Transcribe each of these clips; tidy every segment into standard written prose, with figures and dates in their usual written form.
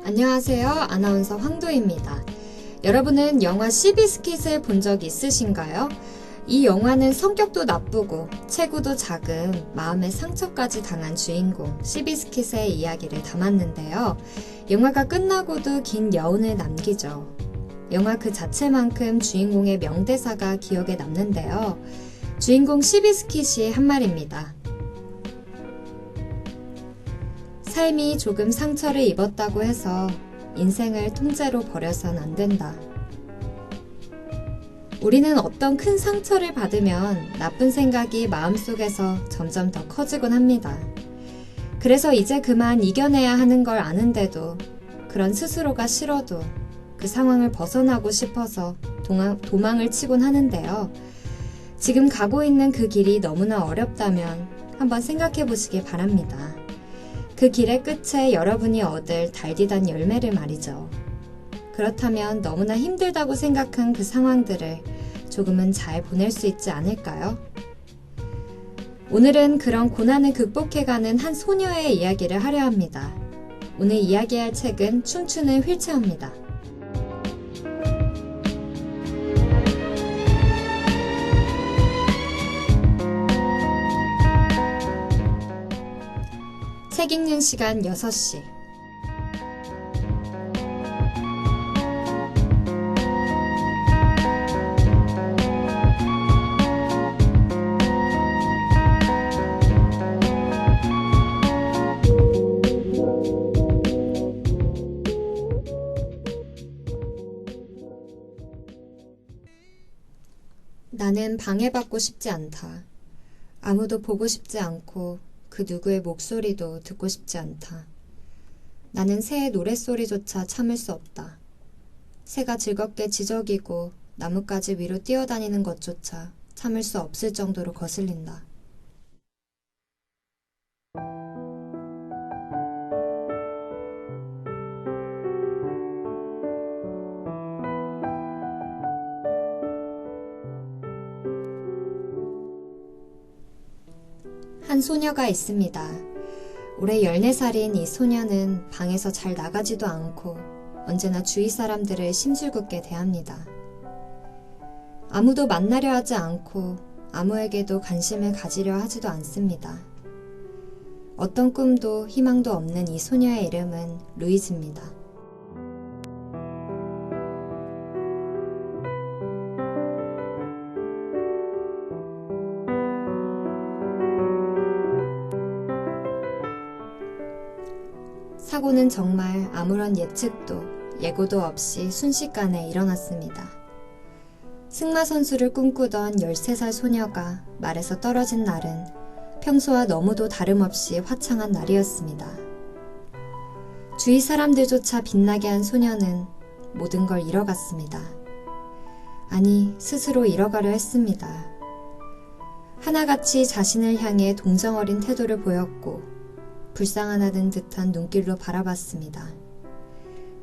안녕하세요. 아나운서 황도희입니다. 여러분은 영화 시비스킷을 본 적 있으신가요? 이 영화는 성격도 나쁘고 체구도 작은 마음의 상처까지 당한 주인공 시비스킷의 이야기를 담았는데요. 영화가 끝나고도 긴 여운을 남기죠. 영화 그 자체만큼 주인공의 명대사가 기억에 남는데요. 주인공 시비스킷이 한 말입니다. 삶이 조금 상처를 입었다고 해서 인생을 통째로 버려선 안 된다. 우리는 어떤 큰 상처를 받으면 나쁜 생각이 마음속에서 점점 더 커지곤 합니다. 그래서 이제 그만 이겨내야 하는 걸 아는데도 그런 스스로가 싫어도 그 상황을 벗어나고 싶어서 도망을 치곤 하는데요. 지금 가고 있는 그 길이 너무나 어렵다면 한번 생각해 보시기 바랍니다. 그 길의 끝에 여러분이 얻을 달디단 열매를 말이죠. 그렇다면 너무나 힘들다고 생각한 그 상황들을 조금은 잘 보낼 수 있지 않을까요? 오늘은 그런 고난을 극복해가는 한 소녀의 이야기를 하려 합니다. 오늘 이야기할 책은 춤추는 휠체어입니다. 책 읽는 시간 6시. 나는 방해받고 싶지 않다. 아무도 보고 싶지 않고 그 누구의 목소리도 듣고 싶지 않다. 나는 새의 노랫소리조차 참을 수 없다. 새가 즐겁게 지저귀고 나뭇가지 위로 뛰어다니는 것조차 참을 수 없을 정도로 거슬린다. 한 소녀가 있습니다. 올해 14살인 이 소녀는 방에서 잘 나가지도 않고 언제나 주위 사람들을 심술궂게 대합니다. 아무도 만나려 하지 않고 아무에게도 관심을 가지려 하지도 않습니다. 어떤 꿈도 희망도 없는 이 소녀의 이름은 루이즈입니다. 사고는 정말 아무런 예측도 예고도 없이 순식간에 일어났습니다. 승마 선수를 꿈꾸던 13살 소녀가 말에서 떨어진 날은 평소와 너무도 다름없이 화창한 날이었습니다. 주위 사람들조차 빛나게 한 소녀는 모든 걸 잃어갔습니다. 아니, 스스로 잃어가려 했습니다. 하나같이 자신을 향해 동정어린 태도를 보였고 불쌍하다는 듯한 눈길로 바라봤습니다.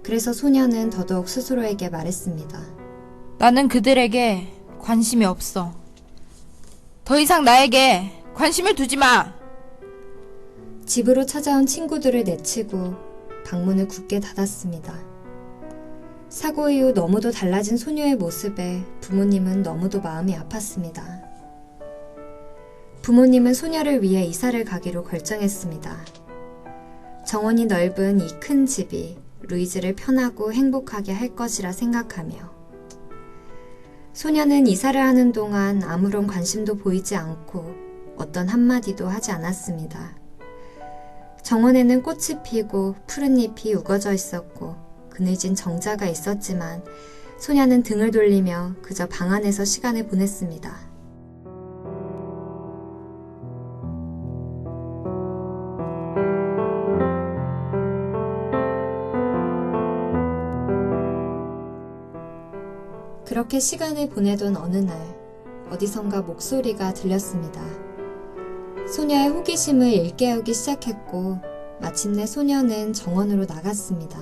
그래서 소녀는 더더욱 스스로에게 말했습니다. 나는 그들에게 관심이 없어. 더 이상 나에게 관심을 두지 마! 집으로 찾아온 친구들을 내치고 방문을 굳게 닫았습니다. 사고 이후 너무도 달라진 소녀의 모습에 부모님은 너무도 마음이 아팠습니다. 부모님은 소녀를 위해 이사를 가기로 결정했습니다. 정원이 넓은 이 큰 집이 루이즈를 편하고 행복하게 할 것이라 생각하며 소녀는 이사를 하는 동안 아무런 관심도 보이지 않고 어떤 한마디도 하지 않았습니다. 정원에는 꽃이 피고 푸른 잎이 우거져 있었고 그늘진 정자가 있었지만 소녀는 등을 돌리며 그저 방 안에서 시간을 보냈습니다. 그렇게 시간을 보내던 어느 날 어디선가 목소리가 들렸습니다. 소녀의 호기심을 일깨우기 시작했고 마침내 소녀는 정원으로 나갔습니다.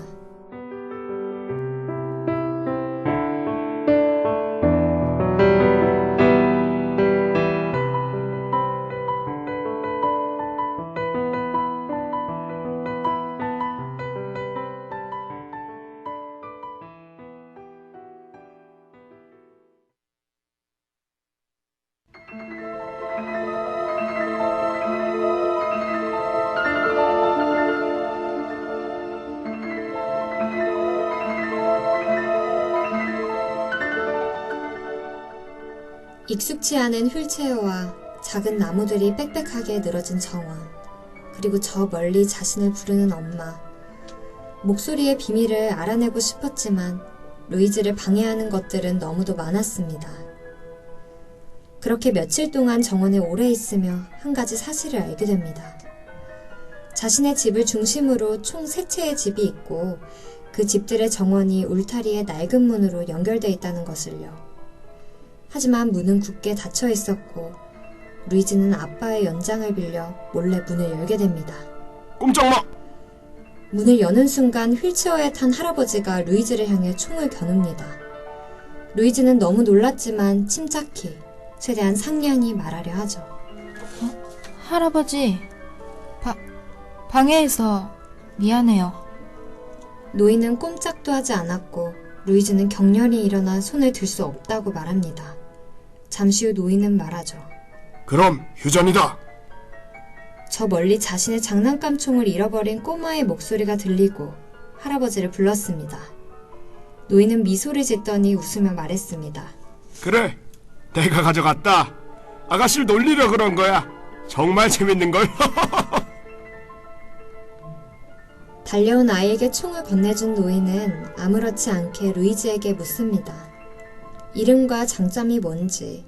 익숙치 않은 휠체어와 작은 나무들이 빽빽하게 늘어진 정원, 그리고 저 멀리 자신을 부르는 엄마. 목소리의 비밀을 알아내고 싶었지만 루이즈를 방해하는 것들은 너무도 많았습니다. 그렇게 며칠 동안 정원에 오래 있으며 한 가지 사실을 알게 됩니다. 자신의 집을 중심으로 총 3채의 집이 있고 그 집들의 정원이 울타리의 낡은 문으로 연결되어 있다는 것을요. 하지만 문은 굳게 닫혀 있었고 루이즈는 아빠의 연장을 빌려 몰래 문을 열게 됩니다. 꼼짝마! 문을 여는 순간 휠체어에 탄 할아버지가 루이즈를 향해 총을 겨눕니다. 루이즈는 너무 놀랐지만 침착히 최대한 상냥히 말하려 하죠. 할아버지, 방해해서 미안해요. 노인은 꼼짝도 하지 않았고 루이즈는 격렬히 일어나 손을 들 수 없다고 말합니다. 잠시 후 노인은 말하죠. 그럼 휴전이다. 저 멀리 자신의 장난감 총을 잃어버린 꼬마의 목소리가 들리고 할아버지를 불렀습니다. 노인은 미소를 짓더니 웃으며 말했습니다. 그래, 내가 가져갔다. 아가씨를 놀리려 그런 거야. 정말 재밌는걸. 달려온 아이에게 총을 건네준 노인은 아무렇지 않게 루이즈에게 묻습니다. 이름과 장점이 뭔지,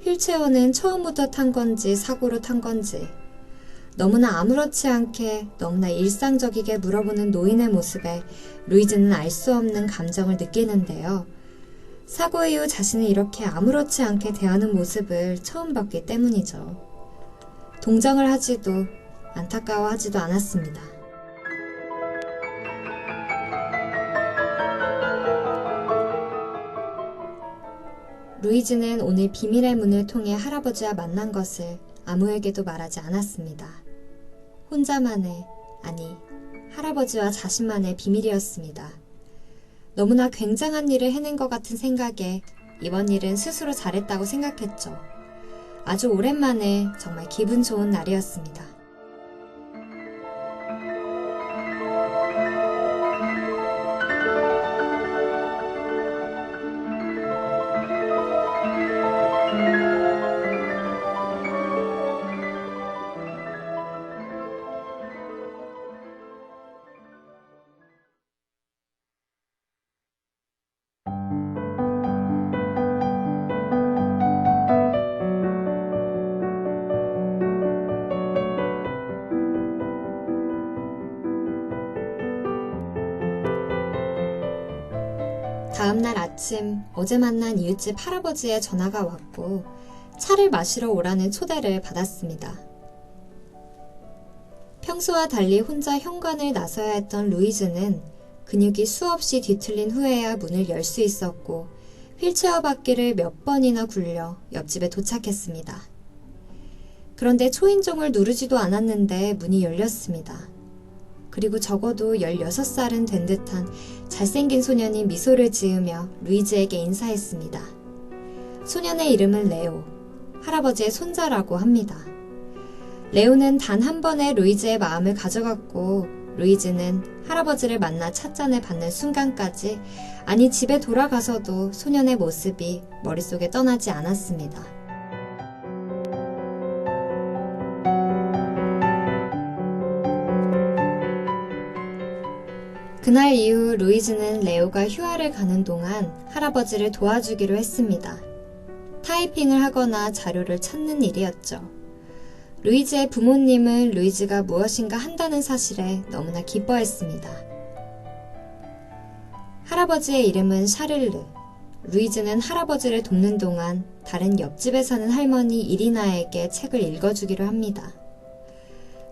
휠체어는 처음부터 탄 건지 사고로 탄 건지, 너무나 아무렇지 않게 너무나 일상적이게 물어보는 노인의 모습에 루이즈는 알 수 없는 감정을 느끼는데요. 사고 이후 자신을 이렇게 아무렇지 않게 대하는 모습을 처음 봤기 때문이죠. 동정을 하지도 안타까워하지도 않았습니다. 루이즈는 오늘 비밀의 문을 통해 할아버지와 만난 것을 아무에게도 말하지 않았습니다. 혼자만의, 아니, 할아버지와 자신만의 비밀이었습니다. 너무나 굉장한 일을 해낸 것 같은 생각에 이번 일은 스스로 잘했다고 생각했죠. 아주 오랜만에 정말 기분 좋은 날이었습니다. 다음날 아침 어제 만난 이웃집 할아버지의 전화가 왔고 차를 마시러 오라는 초대를 받았습니다. 평소와 달리 혼자 현관을 나서야 했던 루이즈는 근육이 수없이 뒤틀린 후에야 문을 열 수 있었고 휠체어 바퀴를 몇 번이나 굴려 옆집에 도착했습니다. 그런데 초인종을 누르지도 않았는데 문이 열렸습니다. 그리고 적어도 16살은 된 듯한 잘생긴 소년이 미소를 지으며 루이즈에게 인사했습니다. 소년의 이름은 레오, 할아버지의 손자라고 합니다. 레오는 단 한 번에 루이즈의 마음을 가져갔고 루이즈는 할아버지를 만나 찻잔을 받는 순간까지, 아니 집에 돌아가서도 소년의 모습이 머릿속에 떠나지 않았습니다. 그날 이후 루이즈는 레오가 휴가를 가는 동안 할아버지를 도와주기로 했습니다. 타이핑을 하거나 자료를 찾는 일이었죠. 루이즈의 부모님은 루이즈가 무엇인가 한다는 사실에 너무나 기뻐했습니다. 할아버지의 이름은 샤를르. 루이즈는 할아버지를 돕는 동안 다른 옆집에 사는 할머니 이리나에게 책을 읽어주기로 합니다.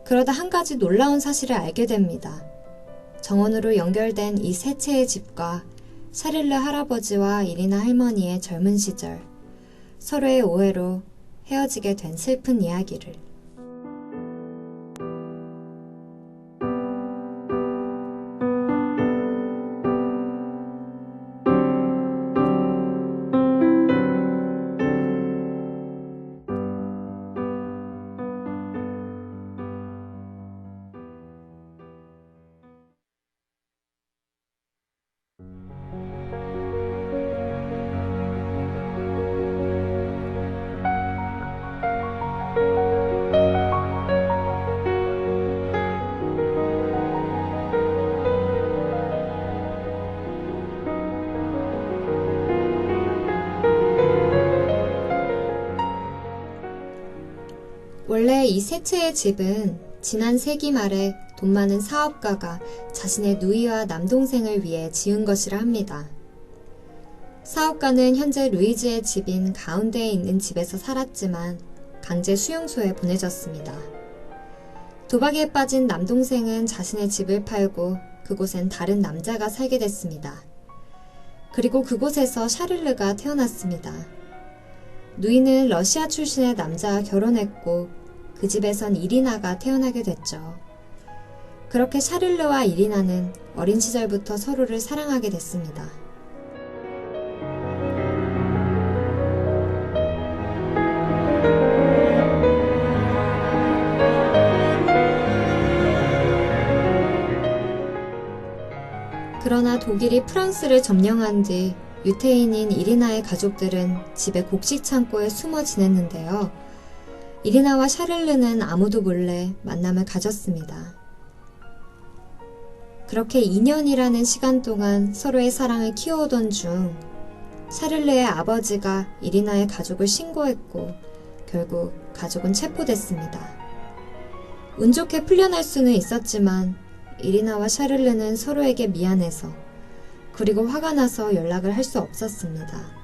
그러다 한 가지 놀라운 사실을 알게 됩니다. 정원으로 연결된 이 세 채의 집과 샤를르 할아버지와 이리나 할머니의 젊은 시절, 서로의 오해로 헤어지게 된 슬픈 이야기를. 원래 이 세 채의 집은 지난 세기 말에 돈 많은 사업가가 자신의 누이와 남동생을 위해 지은 것이라 합니다. 사업가는 현재 루이즈의 집인 가운데에 있는 집에서 살았지만 강제 수용소에 보내졌습니다. 도박에 빠진 남동생은 자신의 집을 팔고 그곳엔 다른 남자가 살게 됐습니다. 그리고 그곳에서 샤를르가 태어났습니다. 누이는 러시아 출신의 남자와 결혼했고 그 집에선 이리나가 태어나게 됐죠. 그렇게 샤를르와 이리나는 어린 시절부터 서로를 사랑하게 됐습니다. 그러나 독일이 프랑스를 점령한 뒤 유태인인 이리나의 가족들은 집의 곡식 창고에 숨어 지냈는데요. 이리나와 샤를르는 아무도 몰래 만남을 가졌습니다. 그렇게 2년이라는 시간 동안 서로의 사랑을 키워오던 중 샤를르의 아버지가 이리나의 가족을 신고했고 결국 가족은 체포됐습니다. 운 좋게 풀려날 수는 있었지만 이리나와 샤를르는 서로에게 미안해서 그리고 화가 나서 연락을 할 수 없었습니다.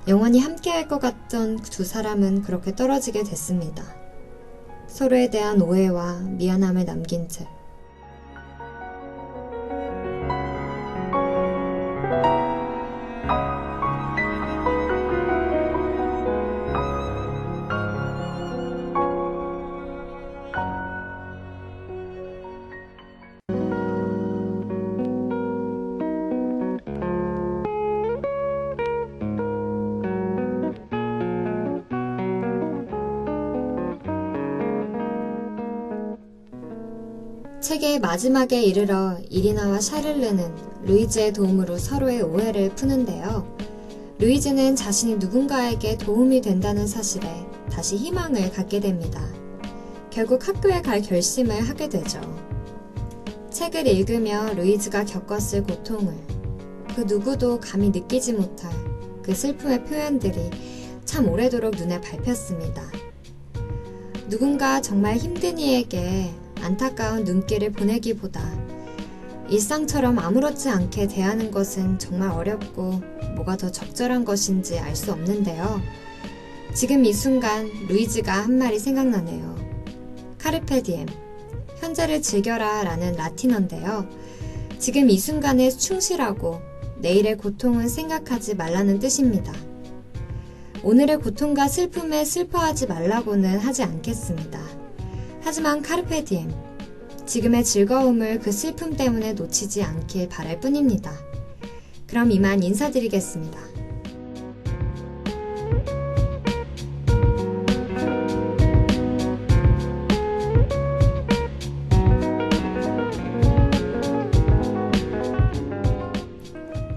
영원히 함께할 것 같던 두 사람은 그렇게 떨어지게 됐습니다. 서로에 대한 오해와 미안함을 남긴 채. 책의 마지막에 이르러 이리나와 샤를르는 루이즈의 도움으로 서로의 오해를 푸는데요. 루이즈는 자신이 누군가에게 도움이 된다는 사실에 다시 희망을 갖게 됩니다. 결국 학교에 갈 결심을 하게 되죠. 책을 읽으며 루이즈가 겪었을 고통을 그 누구도 감히 느끼지 못할 그 슬픔의 표현들이 참 오래도록 눈에 밟혔습니다. 누군가 정말 힘든 이에게 안타까운 눈길을 보내기보다 일상처럼 아무렇지 않게 대하는 것은 정말 어렵고 뭐가 더 적절한 것인지 알 수 없는데요. 지금 이 순간 루이즈가 한 말이 생각나네요. 카르페 디엠, 현재를 즐겨라 라는 라틴어인데요. 지금 이 순간에 충실하고 내일의 고통은 생각하지 말라는 뜻입니다. 오늘의 고통과 슬픔에 슬퍼하지 말라고는 하지 않겠습니다. 하지만 카르페 디엠, 지금의 즐거움을 그 슬픔 때문에 놓치지 않길 바랄 뿐입니다. 그럼 이만 인사드리겠습니다.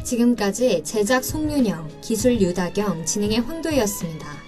지금까지 제작 송윤영, 기술 유다경, 진행의 황도희였습니다.